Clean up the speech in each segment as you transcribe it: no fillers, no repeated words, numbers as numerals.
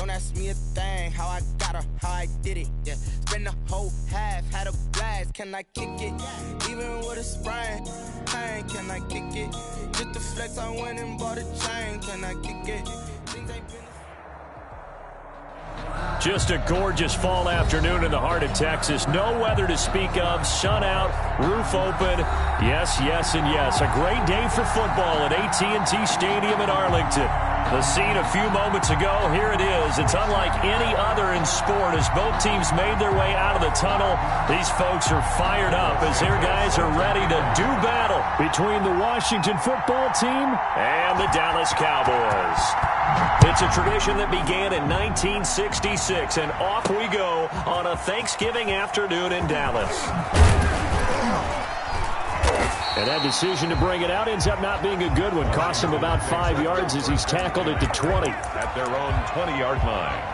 Don't ask me a thing, how I got her, how I did it, yeah. Spend the whole half, had a blast, can I kick it? Even with a sprain, pain, can I kick it? Just the flex, I went and bought a chain, can I kick it? Things ain't been Just a gorgeous fall afternoon in the heart of Texas. No weather to speak of. Sun out, roof open. Yes, yes, and yes. A great day for football at AT&T Stadium in Arlington. The scene a few moments ago, here it is. It's unlike any other in sport as both teams made their way out of the tunnel. These folks are fired up as their guys are ready to do battle between the Washington football team and the Dallas Cowboys. It's a tradition that began in 1966, and off we go on a Thanksgiving afternoon in Dallas. And that decision to bring it out ends up not being a good one. Cost him about 5 yards as he's tackled at the 20. At their own 20-yard line.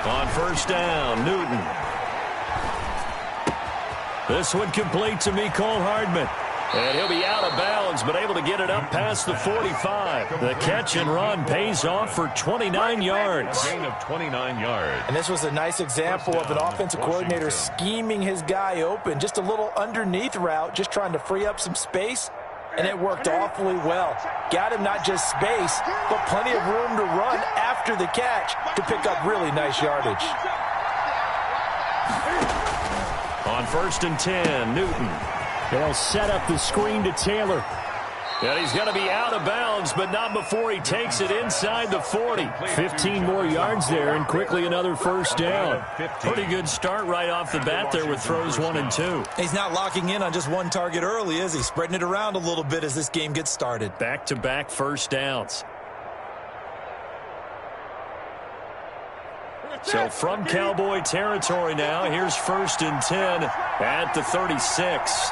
On first down, Newton. This one complete to Mecole Hardman. And he'll be out of bounds, but able to get it up past the 45. The catch and run pays off for 29 yards. Gain of 29 yards. And this was a nice example of an offensive coordinator scheming his guy open. Just a little underneath route, just trying to free up some space. And it worked awfully well. Got him not just space, but plenty of room to run after the catch to pick up really nice yardage. On first and 10, Newton. They'll set up the screen to Taylor. And he's going to be out of bounds, but not before he takes it inside the 40. 15 more yards there, and quickly another first down. Pretty good start right off the bat there with throws 1 and 2. He's not locking in on just one target early, is he? Spreading it around a little bit as this game gets started. Back-to-back first downs. So from Cowboy territory now, here's first and 10 at the 36.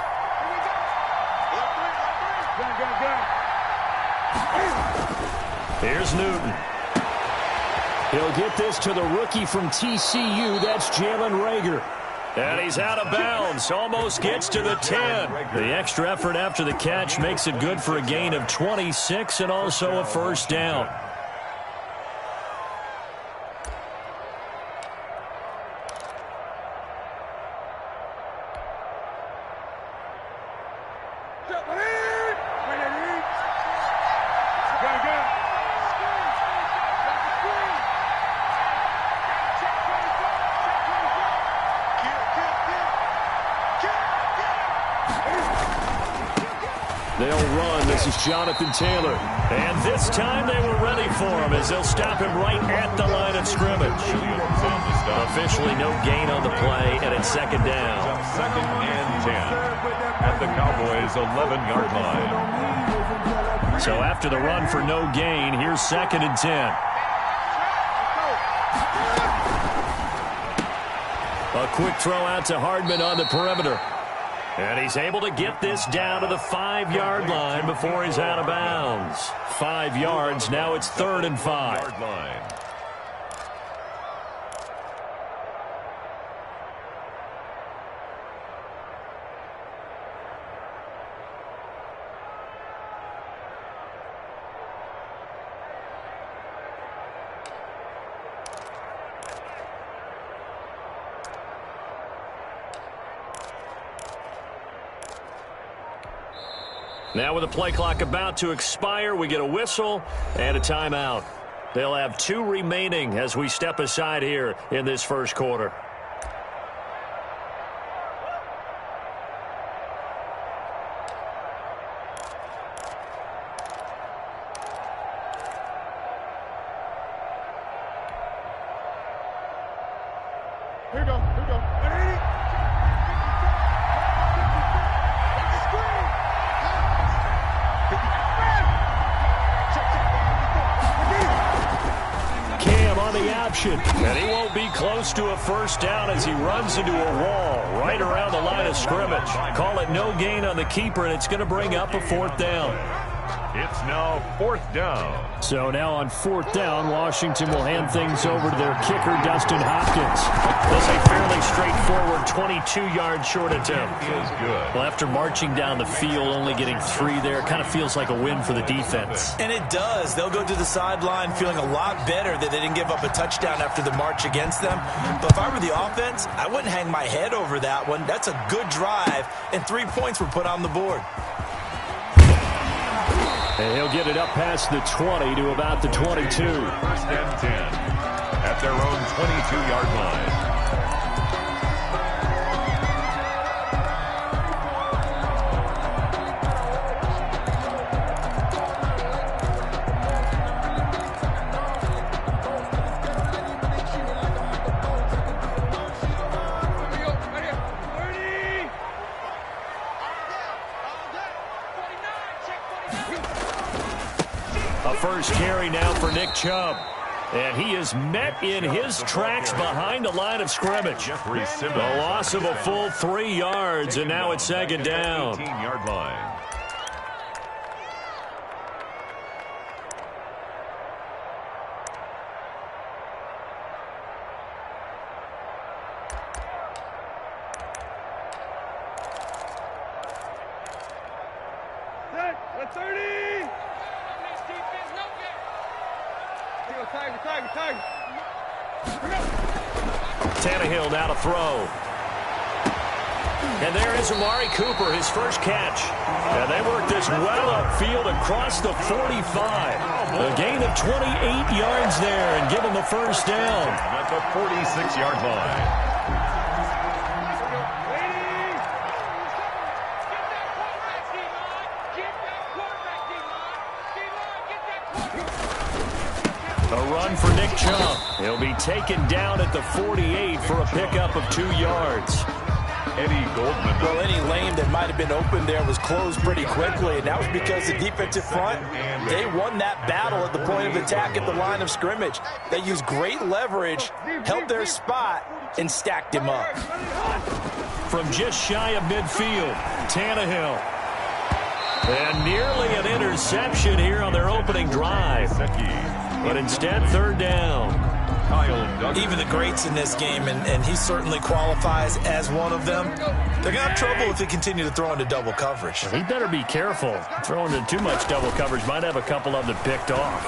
Here's Newton. He'll get this to the rookie from TCU. That's Jalen Reagor. And he's out of bounds. Almost gets to the 10. The extra effort after the catch makes it good for a gain of 26 and also a first down. They'll run. This is Jonathan Taylor. And this time they were ready for him as they'll stop him right at the line of scrimmage. Officially no gain on the play, and it's second down. Second and 10 at the Cowboys' 11-yard line. So after the run for no gain, here's second and 10. A quick throw out to Hardman on the perimeter. And he's able to get this down to the 5-yard line before he's out of bounds. 5 yards. Now it's third and 5. Now with the play clock about to expire, we get a whistle and a timeout. They'll have 2 remaining as we step aside here in this first quarter. Here we go. Here we go. the action. And he won't be close to a first down as he runs into a wall right around the line of scrimmage. Call it no gain on the keeper, and it's going to bring up a fourth down. It's now fourth down. So now on fourth down, Washington will hand things over to their kicker, Dustin Hopkins. This is a fairly straightforward 22-yard short attempt. Is good. Well, after marching down the field, only getting 3 there, kind of feels like a win for the defense. And it does. They'll go to the sideline feeling a lot better that they didn't give up a touchdown after the march against them. But if I were the offense, I wouldn't hang my head over that one. That's a good drive, and 3 points were put on the board. And he'll get it up past the 20 to about the 22. First and 10 at their own 22-yard line. First carry now for Nick Chubb. And he is met in his tracks behind the line of scrimmage. A loss of a full 3 yards, and now it's second down. 18-yard line. Tannehill now to throw. And there is Amari Cooper, his first catch. And they work this well upfield across the 45. A gain of 28 yards there and give them a first down. At the 46-yard line. A run for Nick Chubb. He'll be taken down at the 48 for a pickup of 2 yards. Eddie Goldman. Well, any lane that might have been open there was closed pretty quickly, and that was because the defensive front, they won that battle at the point of attack at the line of scrimmage. They used great leverage, held their spot, and stacked him up. From just shy of midfield, Tannehill. And nearly an interception here on their opening drive. But instead, third down. Even the greats in this game, and he certainly qualifies as one of them, they're going to have trouble if they continue to throw into double coverage. He better be careful. Throwing into too much double coverage might have a couple of them picked off.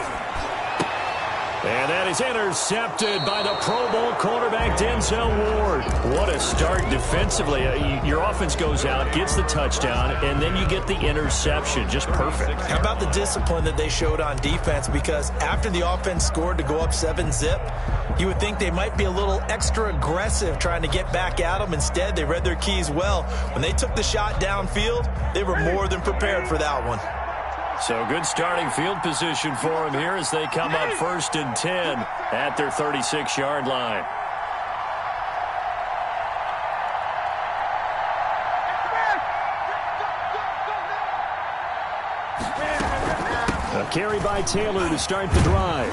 And that is intercepted by the Pro Bowl cornerback Denzel Ward. What a start defensively. Your offense goes out, gets the touchdown, and then you get the interception. Just perfect. How about the discipline that they showed on defense? Because after the offense scored to go up 7-zip, you would think they might be a little extra aggressive trying to get back at them. Instead, they read their keys well. When they took the shot downfield, they were more than prepared for that one. So good starting field position for them here as they come up 1st and 10 at their 36-yard line. A carry by Taylor to start the drive.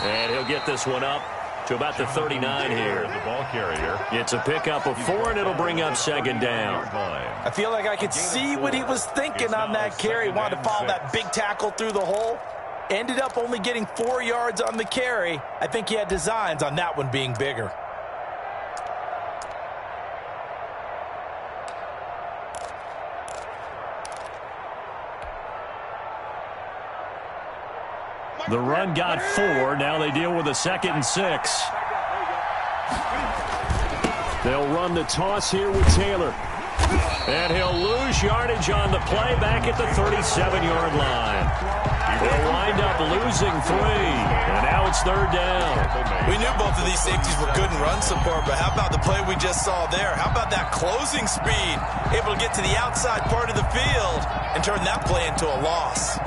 And he'll get this one up to about the 39 here. The ball carrier. It's a pickup of 4, and it'll bring up second down. I feel like I could see what he was thinking on that carry. Wanted to follow that big tackle through the hole. Ended up only getting 4 yards on the carry. I think he had designs on that one being bigger. The run got 4. Now they deal with a 2nd and 6. They'll run the toss here with Taylor. And he'll lose yardage on the play back at the 37-yard line. They'll wind up losing 3. And now it's third down. We knew both of these safeties were good in run support, but how about the play we just saw there? How about that closing speed? Able to get to the outside part of the field and turn that play into a loss.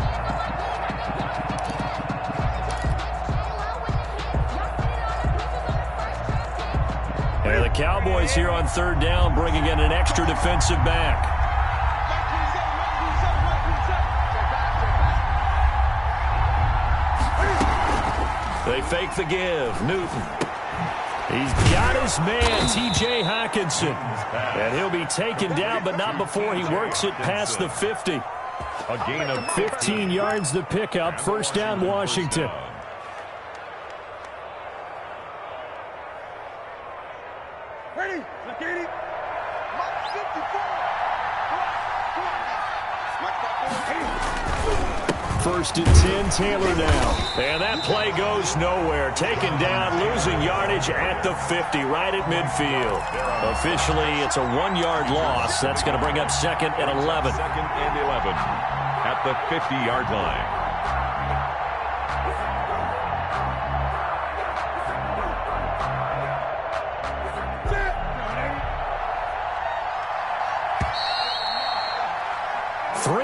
And the Cowboys here on third down bringing in an extra defensive back. They They fake the give. Newton. He's got his man, T.J. Hawkinson. And he'll be taken down, but not before he works it past the 50. A gain of 15 yards to pick up. First down, Washington. Ready? Look at it. First and 10, Taylor now. And that play goes nowhere. Taken down, losing yardage at the 50, right at midfield. Officially, it's a 1-yard loss. That's going to bring up second and 11. Second and 11 at the 50-yard line.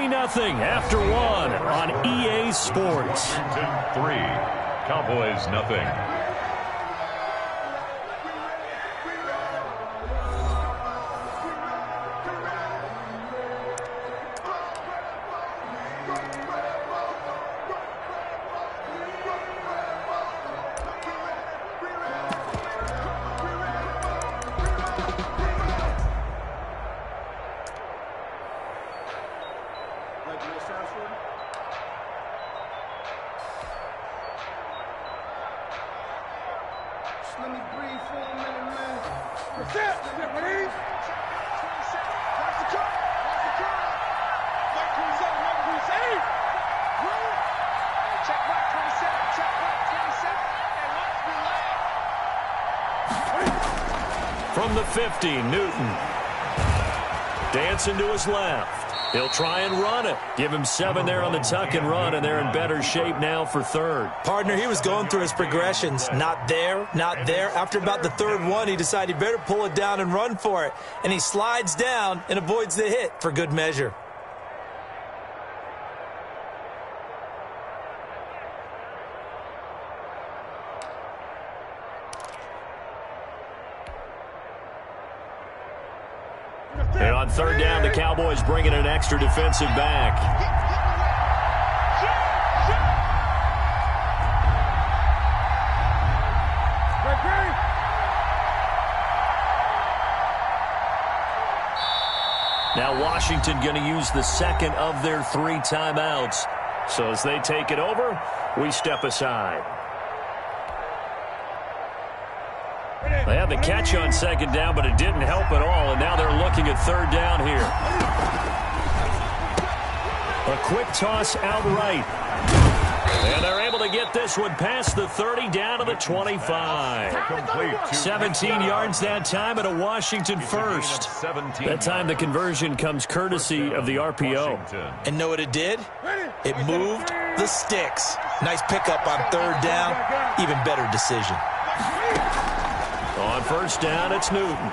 Nothing after one on EA Sports. 3, Cowboys nothing. Let me breathe for a minute, man. What's that? Ready? 27. Watch the cut. Watch the cut. White Crusade. White Crusade. Check back 27. Check back 27. And watch me land. From the 50, Newton. Dancing to his left. He'll try and run it. Give him 7 there on the tuck and run, and they're in better shape now for third. Partner, he was going through his progressions. Not there, not there. After about the third one, he decided he better pull it down and run for it. And he slides down and avoids the hit for good measure. And on third down, the Cowboys bring in an extra defensive back. Now Washington going to use the second of their 3 timeouts. So as they take it over, we step aside. They had the catch on second down, but it didn't help at all, and now they're looking at third down here. A quick toss outright. And they're able to get this one past the 30 down to the 25. 17 yards that time and a Washington first. That time the conversion comes courtesy of the RPO. And know what it did? It moved the sticks. Nice pickup on third down. Even better decision. On first down, it's Newton.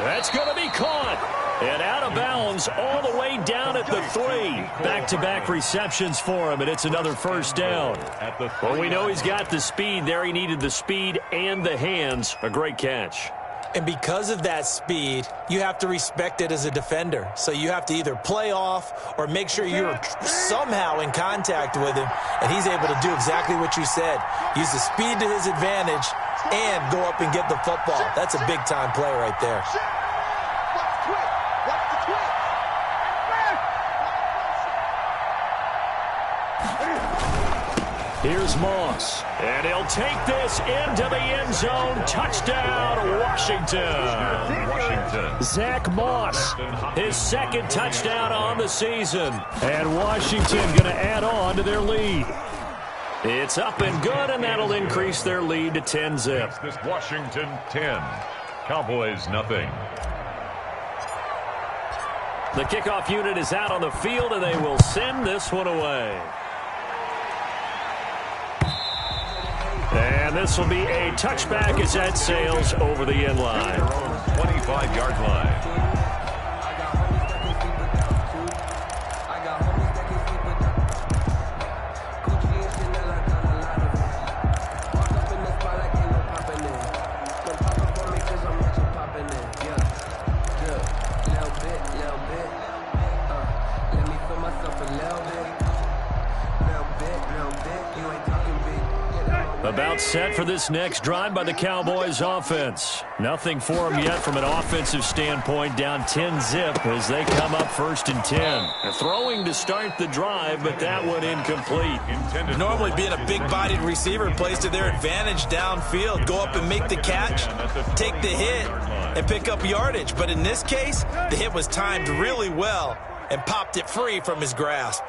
That's going to be caught. And out of bounds all the way down at the 3. Back-to-back receptions for him, and it's another first down. Well, we know he's got the speed there. He needed the speed and the hands. A great catch. And because of that speed, you have to respect it as a defender. So you have to either play off or make sure you're somehow in contact with him, and he's able to do exactly what you said. Use the speed to his advantage and go up and get the football. That's a big-time play right there. Here's Moss, and he'll take this into the end zone. Touchdown, Washington. Zach Moss, his second touchdown on the season. And Washington going to add on to their lead. It's up and good, and that'll increase their lead to 10-zip. This Washington 10, Cowboys nothing. The kickoff unit is out on the field, and they will send this one away. And this will be a touchback as that sails over the end line. 25-yard line. Let me feel myself a little bit. You ain't talking big. set for this next drive by the Cowboys offense. Nothing for them yet from an offensive standpoint, down 10-zip as they come up 1st and 10. They're throwing to start the drive, but that one incomplete. Normally being a big-bodied receiver plays to their advantage downfield. Go up and make the catch, take the hit, and pick up yardage. But in this case, the hit was timed really well and popped it free from his grasp.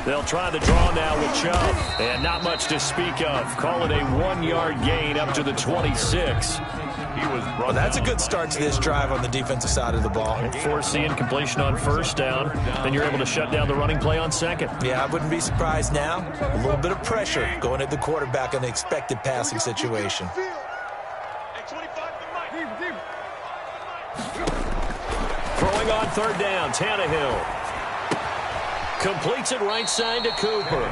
They'll try the draw now with Chubb. And not much to speak of. Call it a 1-yard gain up to the 26. Well, that's a good start to this drive on the defensive side of the ball. Force the incompletion on 1st down. Then you're able to shut down the running play on 2nd. Yeah, I wouldn't be surprised now. A little bit of pressure going at the quarterback in the expected passing situation. Throwing on 3rd down, Tannehill. Completes it right side to Cooper.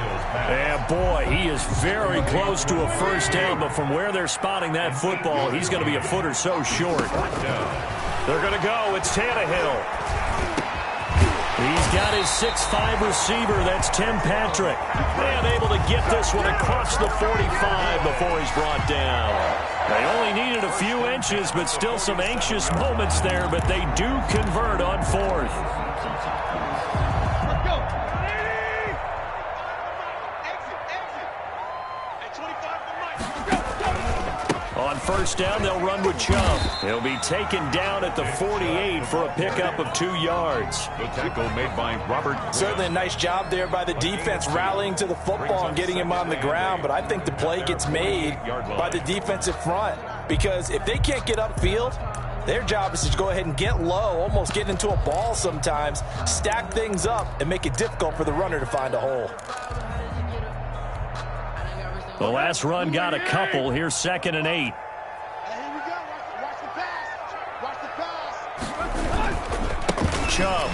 And boy, he is very close to a 1st down, but from where they're spotting that football, he's going to be a foot or so short. They're going to go. It's Tannehill. He's got his 6'5 receiver. That's Tim Patrick. And able to get this one across the 45 before he's brought down. They only needed a few inches, but still some anxious moments there, but they do convert on 4th. On 1st down, they'll run with Chubb. He'll be taken down at the 48 for a pickup of 2 yards. The tackle made by Robert. Certainly a nice job there by the defense rallying to the football and getting him on the ground, but I think the play gets made by the defensive front because if they can't get upfield, their job is to go ahead and get low, almost get into a ball sometimes, stack things up, and make it difficult for the runner to find a hole. The last run got a couple. Here's 2nd and 8. Here we go. Watch the pass. Watch the pass. Chubb.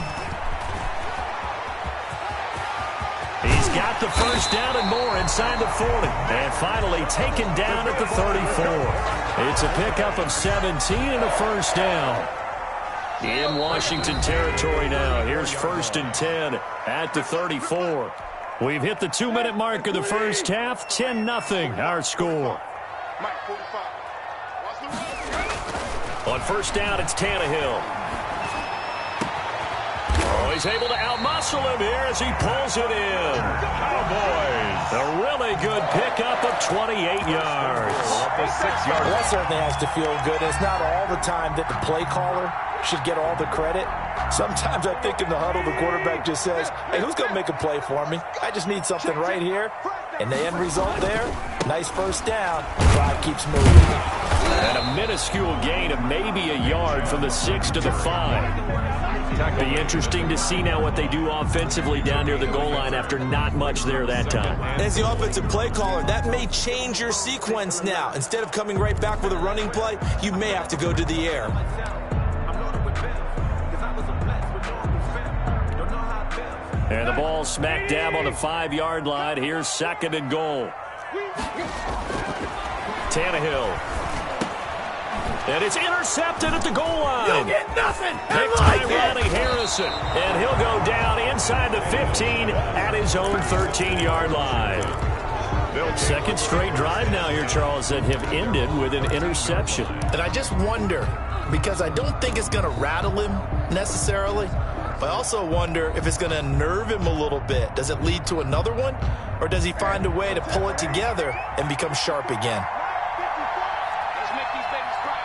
He's got the 1st down and more inside the 40. And finally taken down at the 34. It's a pickup of 17 and a 1st down. In Washington territory now. Here's 1st and 10 at the 34. We've hit the 2-minute mark of the 1st half. 10-0 our score. On 1st down, it's Tannehill. Oh, he's able to outmuscle him here as he pulls it in. Cowboys. A really good pickup of 28 yards. Well, that certainly has to feel good. It's not all the time that the play caller should get all the credit. Sometimes I think in the huddle, the quarterback just says, hey, who's going to make a play for me? I just need something right here. And the end result there, nice 1st down. Drive keeps moving. And a minuscule gain of maybe a yard from the 6 to the 5. Be interesting to see now what they do offensively down near the goal line after not much there that time. As the offensive play caller, that may change your sequence now. Instead of coming right back with a running play, you may have to go to the air. And the ball smack dab on the 5-yard line. Here's 2nd and goal. Tannehill. And it's intercepted at the goal line. You'll get nothing. Picked by Ronnie Harrison. And he'll go down inside the 15 at his own 13-yard line. 2nd straight drive now here, Charles, that have ended with an interception. And I just wonder, because I don't think it's going to rattle him necessarily, but I also wonder if it's going to nerve him a little bit. Does it lead to another one? Or does he find a way to pull it together and become sharp again? Let's make these babies cry.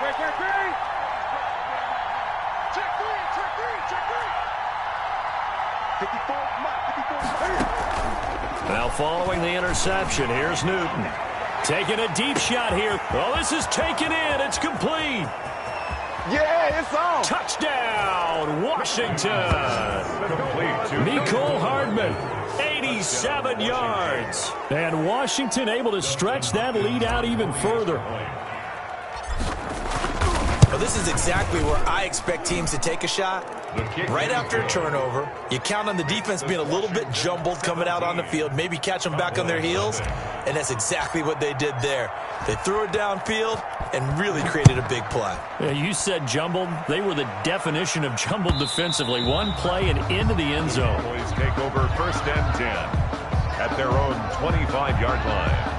Great. Check three. 54, Now following the interception, here's Newton. Taking a deep shot here. Oh, this is taken in. It's complete. Yeah, it's on. Touchdown, Washington. Mecole Hardman, 87 yards. And Washington able to stretch that lead out even further. Well, this is exactly where I expect teams to take a shot. Right after a turnover, you count on the defense being a little bit jumbled coming out on the field, maybe catch them back on their heels, and that's exactly what they did there. They threw it downfield and really created a big play. Yeah, you said jumbled. They were the definition of jumbled defensively. One play and into the end zone. Boys take over 1st and 10 at their own 25-yard line.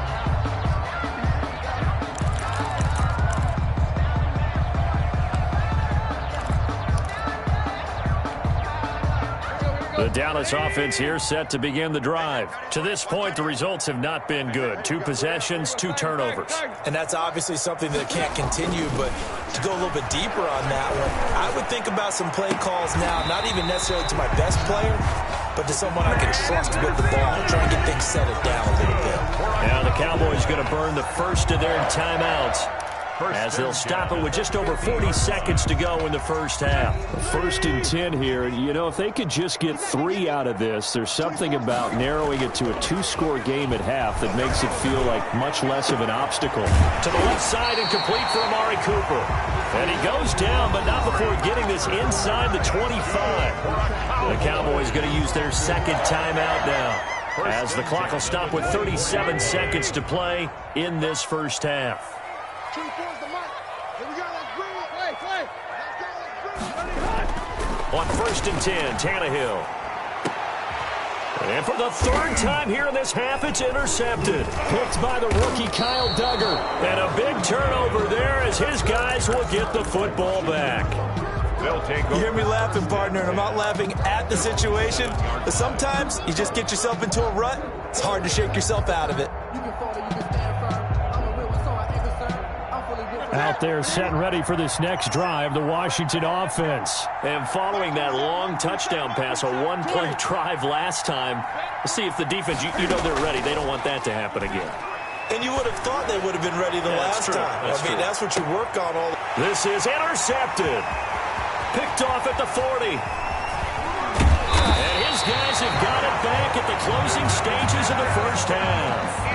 The Dallas offense here set to begin the drive. To this point, the results have not been good. 2 possessions, 2 turnovers. And that's obviously something that can't continue, but to go a little bit deeper on that one, I would think about some play calls now, not even necessarily to my best player, but to someone I can trust with the ball, try and get things settled down a little bit. Now the Cowboys going to burn the first of their timeouts, as they'll stop it with just over 40 seconds to go in the first half. 1st and 10 here. You know, if they could just get 3 out of this, there's something about narrowing it to a 2-score game at half that makes it feel like much less of an obstacle. To the left side and complete for Amari Cooper. And he goes down, but not before getting this inside the 25. The Cowboys going to use their second timeout now, as the clock will stop with 37 seconds to play in this first half. On 1st and 10, Tannehill. And for the 3rd time here in this half, it's intercepted. Picked by the rookie Kyle Duggar. And a big turnover there as his guys will get the football back. You hear me laughing, partner, and I'm not laughing at the situation, but sometimes you just get yourself into a rut. It's hard to shake yourself out of it. Out there set and ready for this next drive, the Washington offense. And following that long touchdown pass, a 1-play drive last time, let's see if the defense, you know they're ready. They don't want that to happen again. And you would have thought they would have been ready the last time. That's what you work on all. This is intercepted. Picked off at the 40. And his guys have got it back at the closing stages of the first half.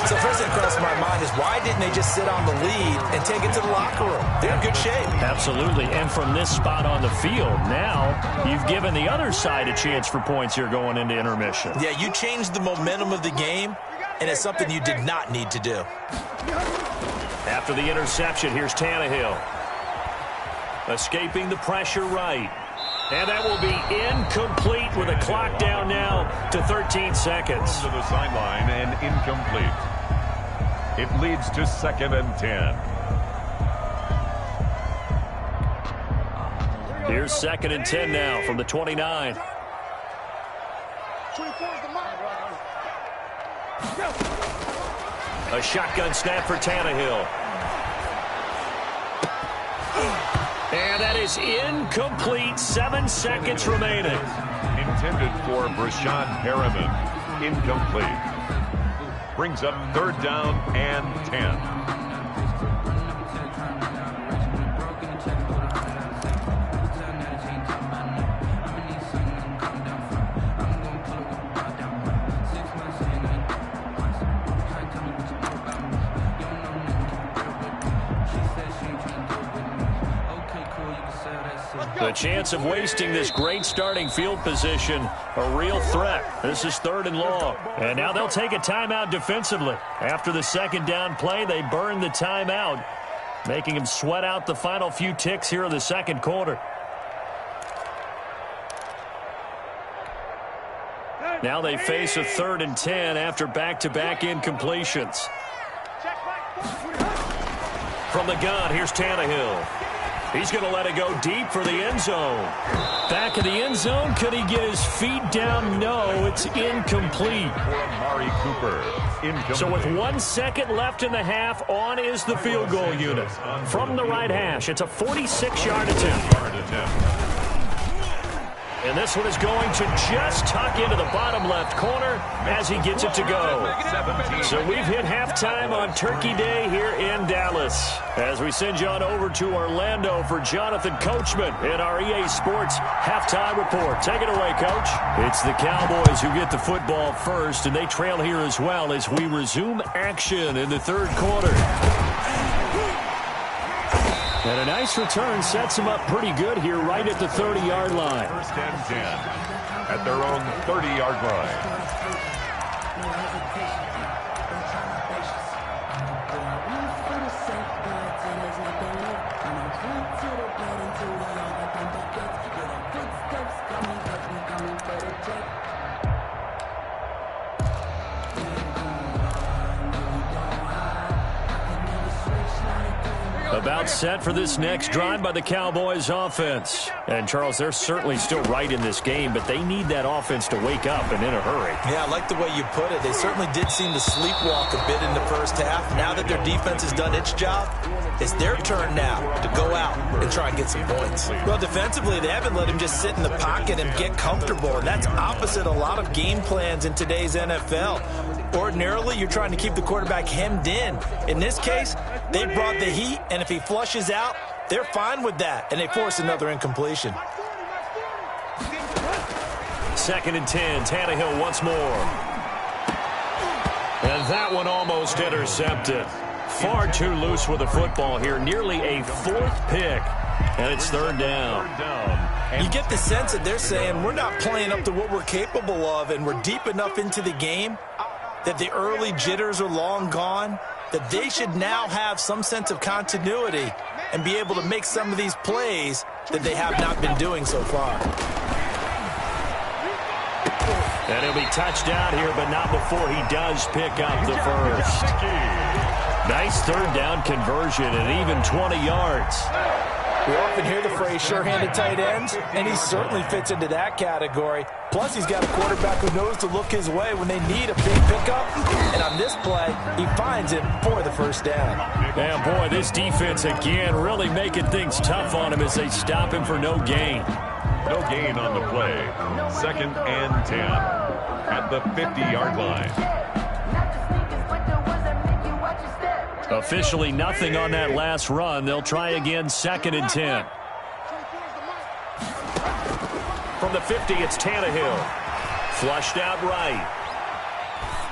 So first thing across my mind is, why didn't they just sit on the lead and take it to the locker room? They're in good shape. Absolutely. And from this spot on the field, now you've given the other side a chance for points here going into intermission. Yeah, you changed the momentum of the game, and it's something you did not need to do. After the interception, here's Tannehill. Escaping the pressure right. And that will be incomplete with a clock down now to 13 seconds. To the sideline and incomplete. It leads to 2nd and 10. Here's 2nd and 10 now from the 29. A shotgun snap for Tannehill. And that is incomplete. 7 seconds remaining. Intended for Brashad Perriman. Incomplete. Brings up 3rd down and 10. The chance of wasting this great starting field position, a real threat. This is 3rd and long. And now they'll take a timeout defensively. After the 2nd down play, they burn the timeout, making them sweat out the final few ticks here in the 2nd quarter. Now they face a 3rd and 10 after back-to-back incompletions. From the gun, here's Tannehill. He's going to let it go deep for the end zone. Back of the end zone. Could he get his feet down? No, it's incomplete. Amari Cooper. Incomplete. So with 1 second left in the half, on is the field goal unit. From the right hash, it's a 46-yard attempt. And this one is going to just tuck into the bottom left corner as he gets it to go. So we've hit halftime on Turkey Day here in Dallas. As we send you on over to Orlando for Jonathan Coachman in our EA Sports Halftime Report. Take it away, Coach. It's the Cowboys who get the football first, and they trail here as well as we resume action in the 3rd quarter. And a nice return sets him up pretty good here right at the 30-yard line. First and 10 at their own 30-yard line. About set for this next drive by the Cowboys offense. And, Charles, they're certainly still right in this game, but they need that offense to wake up and in a hurry. Yeah, I like the way you put it. They certainly did seem to sleepwalk a bit in the first half. Now that their defense has done its job, it's their turn now to go out and try and get some points. Well, defensively, they haven't let him just sit in the pocket and get comfortable, and that's opposite a lot of game plans in today's NFL. Ordinarily, you're trying to keep the quarterback hemmed in. In this case, they brought the heat, and if he flushes out, they're fine with that, and they force another incompletion. 2nd and 10, Tannehill once more. And that one almost intercepted. Far too loose with the football here, nearly a 4th pick, and it's 3rd down. You get the sense that they're saying we're not playing up to what we're capable of, and we're deep enough into the game that the early jitters are long gone, that they should now have some sense of continuity and be able to make some of these plays that they have not been doing so far. And he'll be touched out here, but not before he does pick up the first. Nice 3rd down conversion and even 20 yards. We often hear the phrase sure-handed tight ends, and he certainly fits into that category. Plus, he's got a quarterback who knows to look his way when they need a big pickup. And on this play, he finds him for the 1st down. And, boy, this defense again really making things tough on him as they stop him for no gain. No gain on the play. 2nd and 10 at the 50-yard line. Officially nothing on that last run. They'll try again 2nd and 10. From the 50, it's Tannehill. Flushed out right.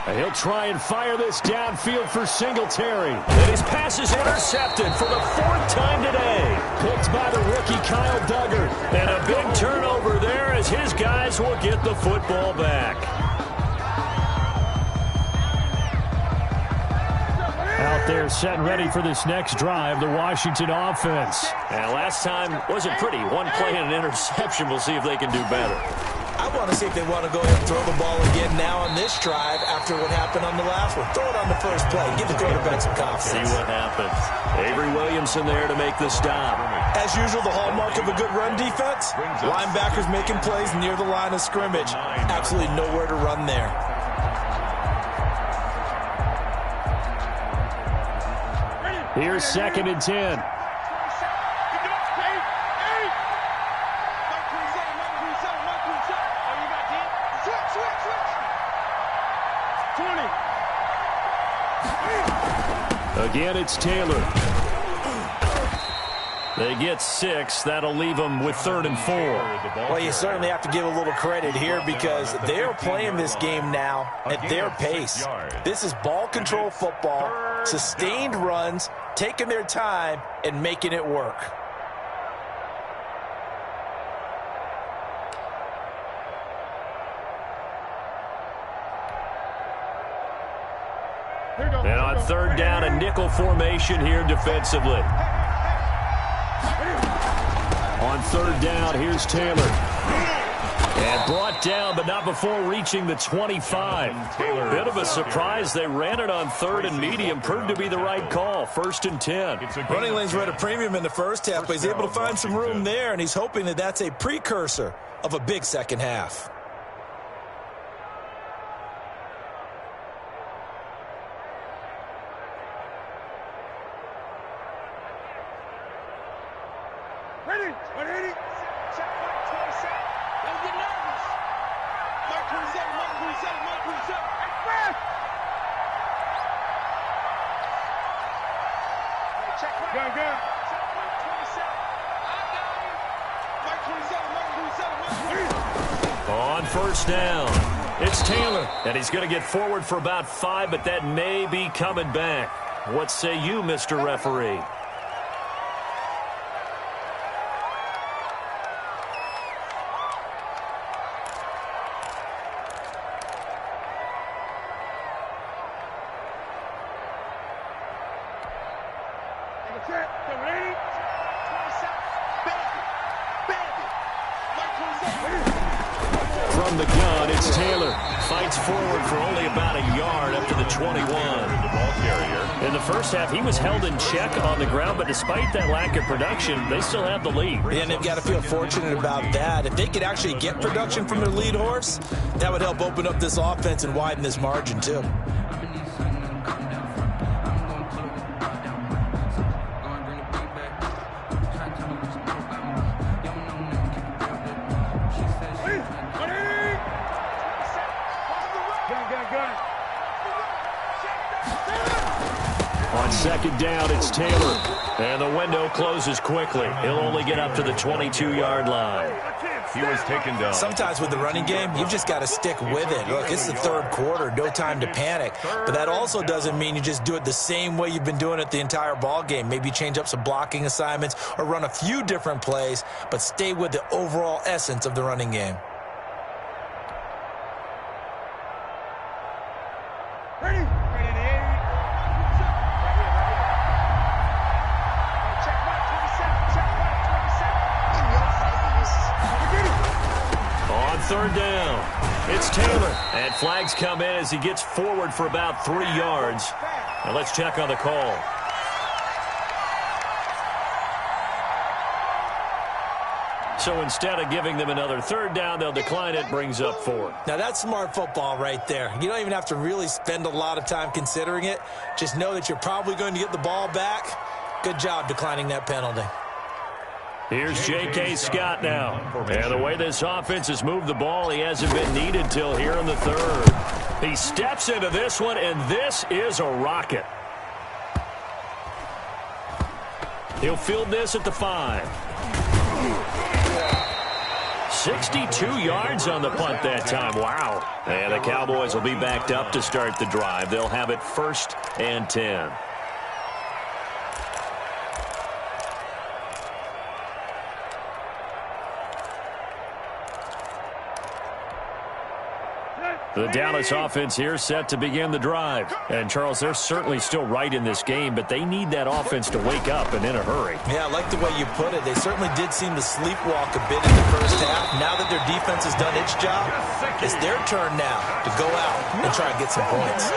And he'll try and fire this downfield for Singletary. And his pass is intercepted for the 4th time today. Picked by the rookie Kyle Duggar. And a big turnover there as his guys will get the football back. Out there set and ready for this next drive, the Washington offense. And last time wasn't pretty. One play and an interception. We'll see if they can do better. I want to see if they want to go ahead and throw the ball again now on this drive after what happened on the last one. Throw it on the first play. Give the quarterback some confidence. See what happens. Avery Williamson there to make the stop. As usual, the hallmark of a good run defense, linebackers making plays near the line of scrimmage. Absolutely nowhere to run there. Here's 2nd and 10. Again, it's Taylor. They get 6. That'll leave them with 3rd and 4. Well, you certainly have to give a little credit here because they're playing this game now at their pace. This is ball control football, sustained runs, taking their time and making it work. And on 3rd down, a nickel formation here defensively. On 3rd down, here's Taylor. And brought down, but not before reaching the 25. Bit of a surprise. They ran it on 3rd and medium. Proved to be the right call. 1st and 10. Running lanes were at a premium in the first half, but he's able to find some room there, and he's hoping that that's a precursor of a big second half. On 1st down, it's Taylor. And he's going to get forward for about 5, but that may be coming back. What say you, Mr. Referee? From the gun, it's Taylor. Fights forward for only about a yard up to the 21. In the first half, he was held in check on the ground, but despite that lack of production, they still have the lead. And they've got to feel fortunate about that. If they could actually get production from their lead horse, that would help open up this offense and widen this margin, too. On second down, it's Taylor. And the window closes quickly. He'll only get up to the 22-yard line. He was taken down. Sometimes with the running game, you've just got to stick with it. Look, it's the third quarter, no time to panic. But that also doesn't mean you just do it the same way you've been doing it the entire ball game. Maybe change up some blocking assignments or run a few different plays, but stay with the overall essence of the running game. Third down. It's Taylor. And flags come in as he gets forward for about 3 yards. Now let's check on the call. So instead of giving them another third down, they'll decline it, brings up 4. Now that's smart football right there. You don't even have to really spend a lot of time considering it. Just know that you're probably going to get the ball back. Good job declining that penalty. Here's J.K. Scott now. And the way this offense has moved the ball, he hasn't been needed till here in the third. He steps into this one, and this is a rocket. He'll field this at the 5. 62 yards on the punt that time. Wow. And the Cowboys will be backed up to start the drive. They'll have it 1st and 10. The Dallas offense here set to begin the drive. And, Charles, they're certainly still right in this game, but they need that offense to wake up and in a hurry. Yeah, I like the way you put it. They certainly did seem to sleepwalk a bit in the first half. Now that their defense has done its job, it's their turn now to go out and try to get some points.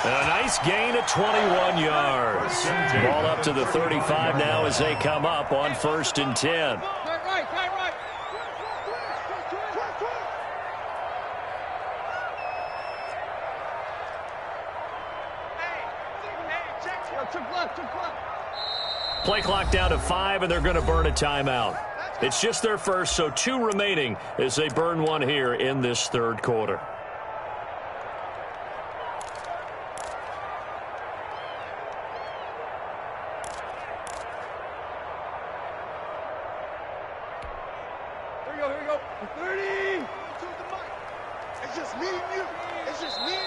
A nice gain of 21 yards. Ball up to the 35 now as they come up on 1st and 10. Play clock down to 5, and they're going to burn a timeout. It's just their first, so 2 remaining as they burn one here in this third quarter. Here we go. 30. It's just me and you. It's just me and you.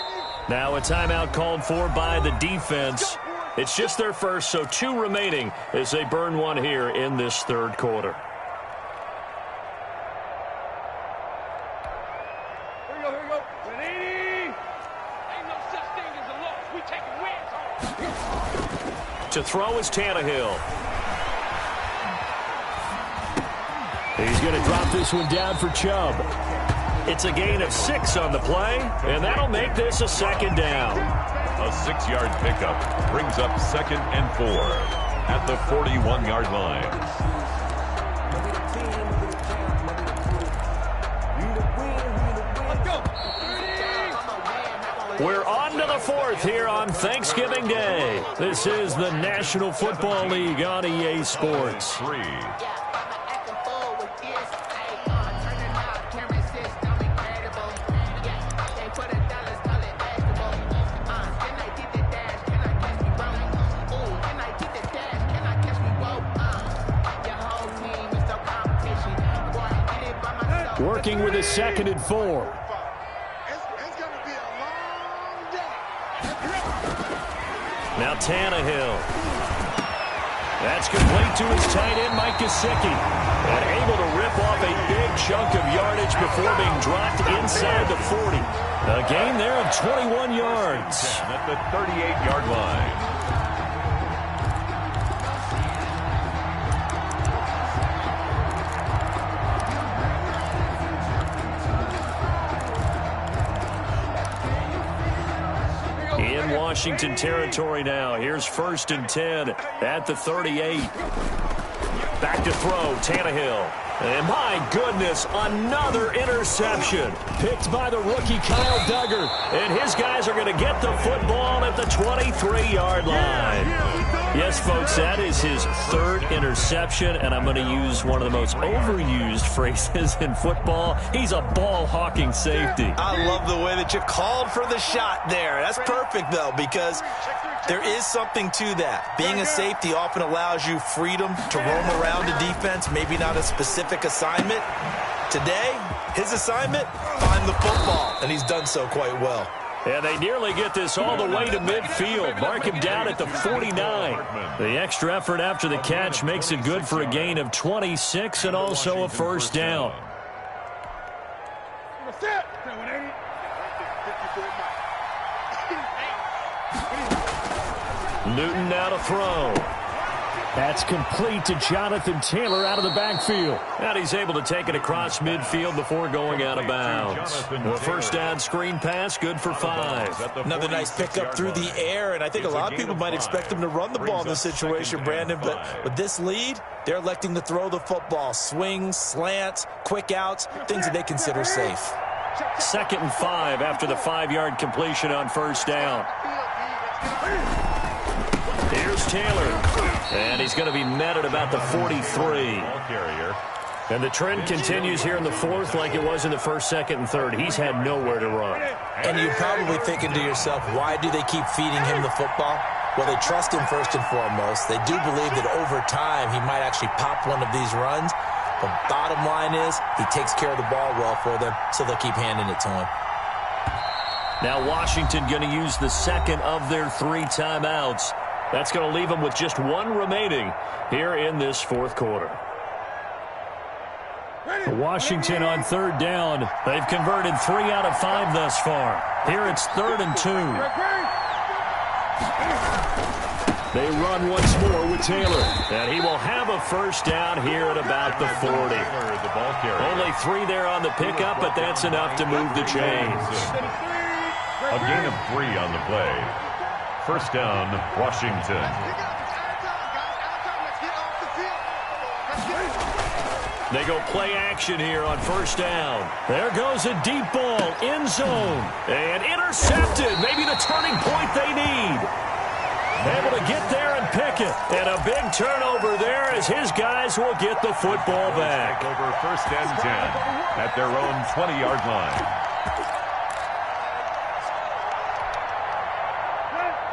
Now a timeout called for by the defense. It's just their first, so 2 remaining as they burn one here in this third quarter. Here we go. 180. Ain't no such thing as a loss. We taking wins home. To throw is Tannehill. He's going to drop this one down for Chubb. It's a gain of 6 on the play, and that'll make this a 2nd down. A 6-yard pickup brings up 2nd and 4 at the 41-yard line. We're on to the 4th here on Thanksgiving Day. This is the National Football League on EA Sports. 3. Working with a 2nd and 4. It's going to be a long day. Now Tannehill. That's complete to his tight end, Mike Gesicki. And able to rip off a big chunk of yardage before being dropped inside the 40. A gain there of 21 yards. At the 38-yard line. in Washington territory now. Here's 1st and 10 at the 38. Back to throw, Tannehill. And my goodness, another interception. Picked by the rookie Kyle Duggar. And his guys are going to get the football at the 23-yard line. Yes, folks, that is his 3rd interception. And I'm going to use one of the most overused phrases in football. He's a ball-hawking safety. I love the way that you called for the shot there. That's perfect, though, because there is something to that. Being a safety often allows you freedom to roam around a defense, maybe not a specific assignment. Today, his assignment, find the football, and he's done so quite well. And they nearly get this all the way to midfield. Mark him down at the 49. The extra effort after the catch makes it good for a gain of 26 and also a 1st down. Newton now to throw. That's complete to Jonathan Taylor out of the backfield. And he's able to take it across midfield before going out of bounds. A 1st down screen pass, good for 5. Another nice pickup through the air, and I think a lot of people might expect him to run the ball in this situation, Brandon, but with this lead, they're electing to throw the football. Swings, slants, quick outs, things that they consider safe. 2nd and 5 after the 5-yard completion on 1st down. Here's Taylor, and he's going to be met at about the 43. And the trend continues here in the 4th like it was in the 1st, 2nd, and 3rd. He's had nowhere to run. And you're probably thinking to yourself, why do they keep feeding him the football? Well, they trust him first and foremost. They do believe that over time he might actually pop one of these runs. But bottom line is he takes care of the ball well for them, so they'll keep handing it to him. Now Washington going to use the 2nd of their 3 timeouts. That's going to leave them with just 1 remaining here in this 4th quarter. Washington on 3rd down. They've converted 3 out of 5 thus far. Here it's 3rd and 2. They run once more with Taylor. And he will have a 1st down here at about the 40. Only 3 there on the pickup, but that's enough to move the chains. A gain of 3 on the play. 1st down, Washington. They go play action here on 1st down. There goes a deep ball, end zone, and intercepted. Maybe the turning point they need. Able to get there and pick it. And a big turnover there as his guys will get the football back. Over 1st and 10 at their own 20-yard line.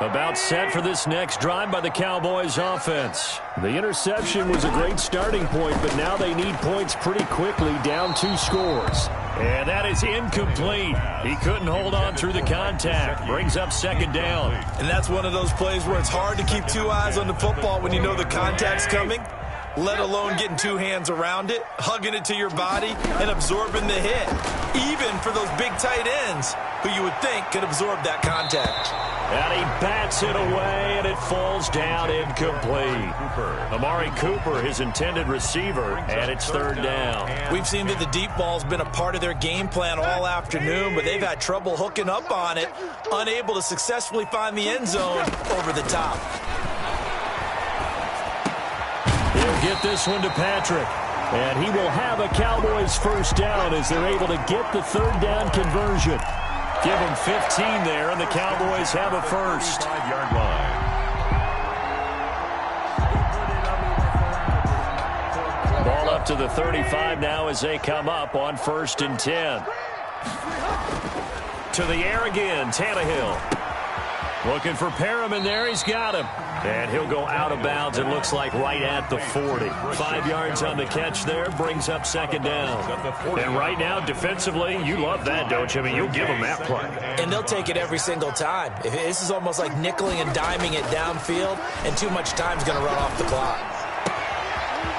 About set for this next drive by the Cowboys offense. The interception was a great starting point, but now they need points pretty quickly, down 2 scores. And that is incomplete. He couldn't hold on through the contact. Brings up 2nd down. And that's one of those plays where it's hard to keep 2 eyes on the football when you know the contact's coming, let alone getting 2 hands around it, hugging it to your body, and absorbing the hit. Even for those big tight ends who you would think could absorb that contact. And he bats it away, and it falls down incomplete. Amari Cooper, his intended receiver, and it's 3rd down. We've seen that the deep ball's been a part of their game plan all afternoon, but they've had trouble hooking up on it, unable to successfully find the end zone over the top. He'll get this one to Patrick. And he will have a Cowboys 1st down as they're able to get the 3rd down conversion. Give them 15 there, and the Cowboys have a 1st. 5-yard line. Ball up to the 35 now as they come up on 1st and 10. To the air again, Tannehill. Looking for Perriman there. He's got him. And he'll go out of bounds, it looks like, right at the 40. 5 yards on the catch there, brings up 2nd down. And right now, defensively, you love that, don't you? I mean, you'll give them that play. And they'll take it every single time. This is almost like nickeling and diming it downfield, and too much time's going to run off the clock.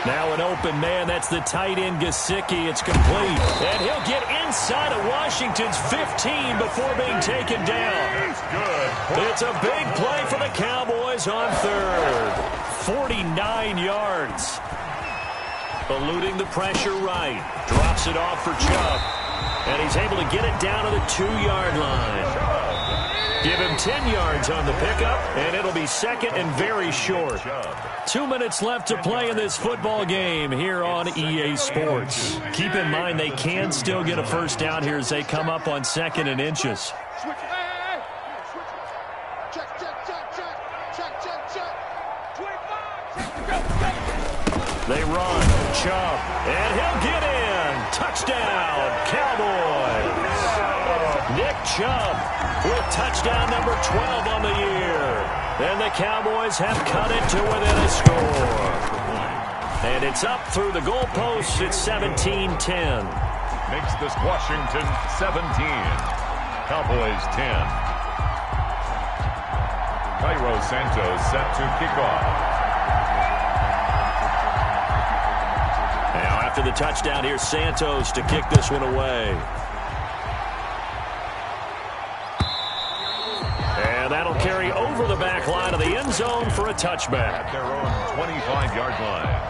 Now an open man, that's the tight end Gesicki. It's complete. And he'll get inside of Washington's 15 before being taken down. It's a big play for the Cowboys on 3rd. 49 yards. Eluding the pressure right. Drops it off for Chubb. And he's able to get it down to the 2-yard line. Give him 10 yards on the pickup, and it'll be second and very short. 2 minutes left to play in this football game here on EA Sports. Keep in mind they can still get a first down here as they come up on 2nd and inches. They run, Chubb, and he'll get in. Touchdown, Cowboys. Nick Chubb with touchdown number 12 on the year. And the Cowboys have cut it to within a score. And it's up through the goalposts. It's 17-10. Makes this Washington 17. Cowboys 10. Cairo Santos set to kick off. Now after the touchdown, here's Santos to kick this one away. And that'll carry over the back line of the end zone for a touchback. At their own 25-yard line.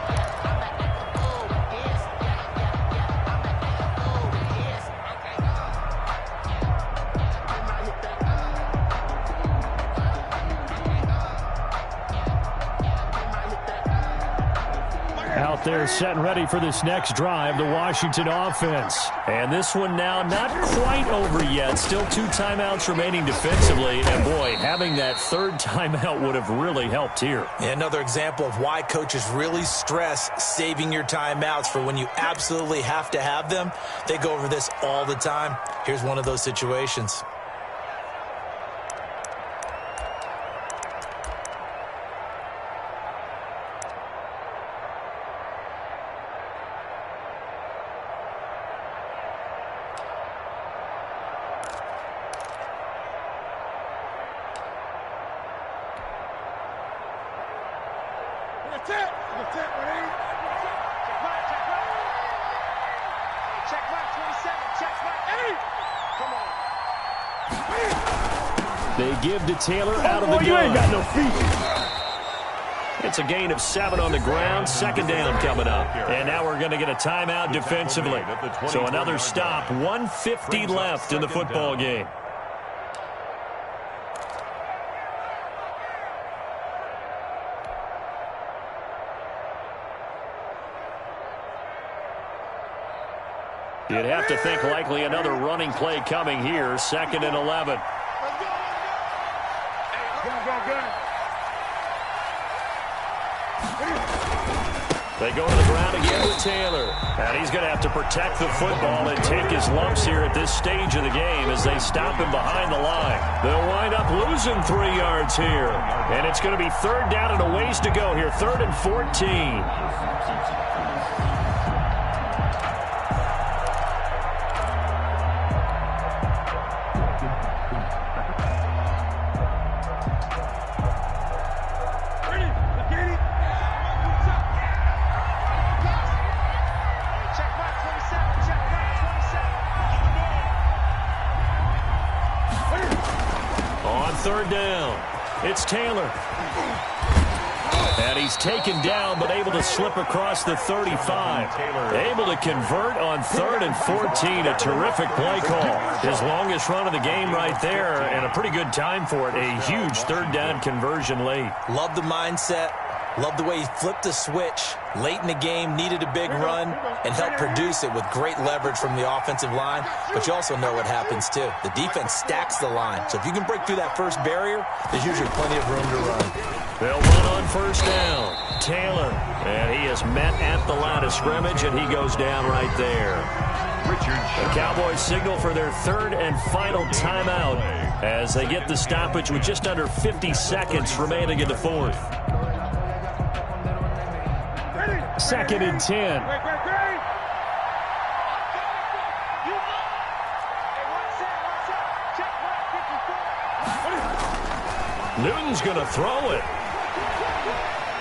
Out there set and ready for this next drive, the Washington offense. And this one now not quite over yet. Still 2 timeouts remaining defensively. And, boy, having that 3rd timeout would have really helped here. Another example of why coaches really stress saving your timeouts for when you absolutely have to have them. They go over this all the time. Here's one of those situations. They give to Taylor out of the gun. You ain't got no feet. It's a gain of 7 on the ground. 2nd down coming up. And now we're going to get a timeout defensively. So another stop. 1:50 left in the football game. You'd have to think likely another running play coming here. 2nd and 11. They go to the ground again with Taylor. And he's going to have to protect the football and take his lumps here at this stage of the game as they stop him behind the line. They'll wind up losing 3 yards here. And it's going to be 3rd down and a ways to go here. 3rd and 14. Third down. It's Taylor. And he's taken down, but able to slip across the 35. Able to convert on 3rd and 14. A terrific play call. His longest run of the game right there, and a pretty good time for it. A huge 3rd down conversion late. Love the mindset. Love the way he flipped the switch late in the game, needed a big run, and helped produce it with great leverage from the offensive line. But you also know what happens, too. The defense stacks the line. So if you can break through that first barrier, there's usually plenty of room to run. They'll run on 1st down. Taylor. And he is met at the line of scrimmage, and he goes down right there. The Cowboys signal for their 3rd and final timeout as they get the stoppage with just under 50 seconds remaining in the 4th. 2nd and 10. Newton's going to throw it.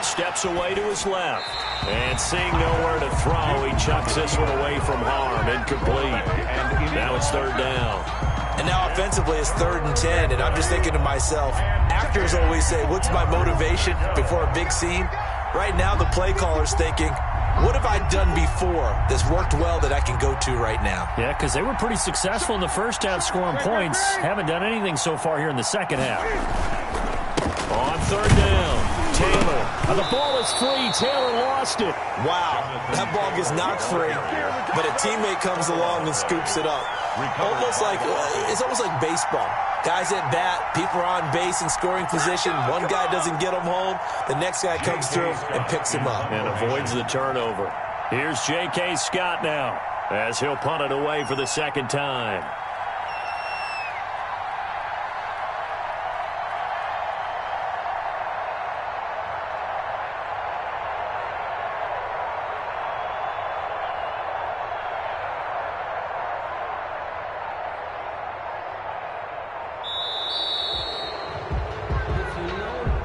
Steps away to his left. And seeing nowhere to throw, he chucks this one away from harm. Incomplete. Now it's 3rd down. And now offensively it's 3rd and 10. And I'm just thinking to myself, actors always say, what's my motivation before a big scene? Right now, the play caller's thinking, What have I done before that's worked well that I can go to right now? Yeah, because they were pretty successful in the first half scoring points. Haven't done anything so far here in the second half. On third down, Taylor. The ball is free. Taylor lost it. Wow, that ball gets knocked free, but a teammate comes along and scoops it up. It's almost like baseball. Guys at bat, people are on base in scoring position. One guy doesn't get him home. The next guy comes through and picks him up. And avoids the turnover. Here's J.K. Scott now as he'll punt it away for the second time.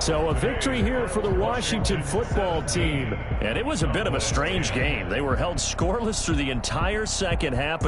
So a victory here for the Washington football team. And it was a bit of a strange game. They were held scoreless through the entire second half.